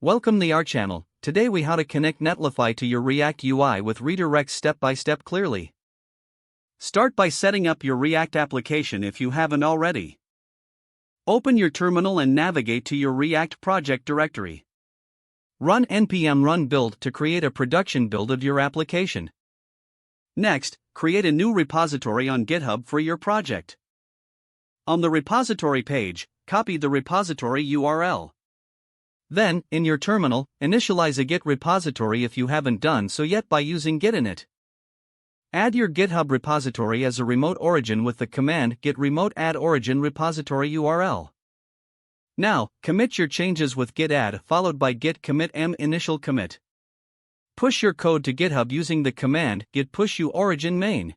Welcome to our channel. Today we how to connect Netlify to your React UI with redirects step by step clearly. Start by setting up your React application if you haven't already. Open your terminal and navigate to your React project directory. Run npm run build to create a production build of your application. Next, create a new repository on GitHub for your project. On the repository page, copy the repository URL. Then, in your terminal, initialize a Git repository if you haven't done so yet by using git init. Add your GitHub repository as a remote origin with the command git remote add origin repository URL. Now, commit your changes with git add followed by git commit m initial commit. Push your code to GitHub using the command git push u origin main.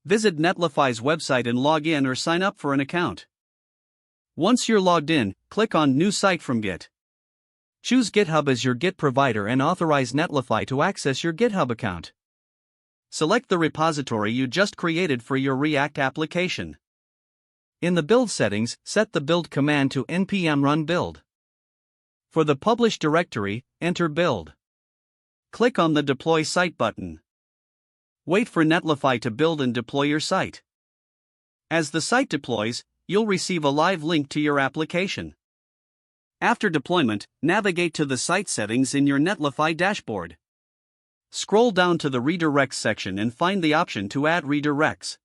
Visit Netlify's website and log in or sign up for an account. Once you're logged in, click on New Site from Git. Choose GitHub as your Git provider and authorize Netlify to access your GitHub account. Select the repository you just created for your React application. In the build settings, set the build command to npm run build. For the published directory, enter build. Click on the Deploy Site button. Wait for Netlify to build and deploy your site. As the site deploys, you'll receive a live link to your application. After deployment, navigate to the site settings in your Netlify dashboard. Scroll down to the Redirects section and find the option to add redirects.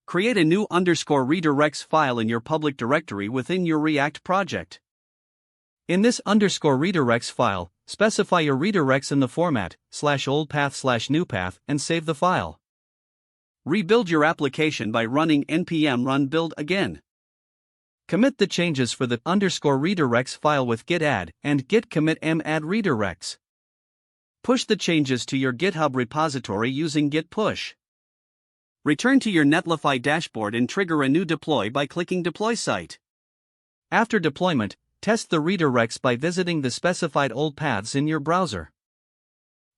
Create a new _redirects file in your public directory within your React project. In this _redirects file, specify your redirects in the format /oldpath/newpath and save the file. Rebuild your application by running npm run build again. Commit the changes for the _redirects file with git add and git commit m add redirects. Push the changes to your GitHub repository using git push. Return to your Netlify dashboard and trigger a new deploy by clicking Deploy Site. After deployment, test the redirects by visiting the specified old paths in your browser.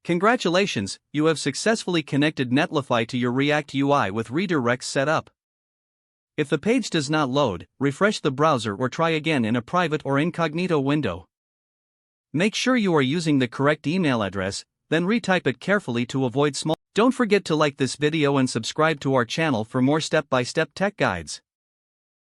Congratulations, you have successfully connected Netlify to your React UI with redirects set up. If the page does not load, refresh the browser or try again in a private or incognito window. Make sure you are using the correct email address, then retype it carefully to avoid small. Don't forget to like this video and subscribe to our channel for more step-by-step tech guides.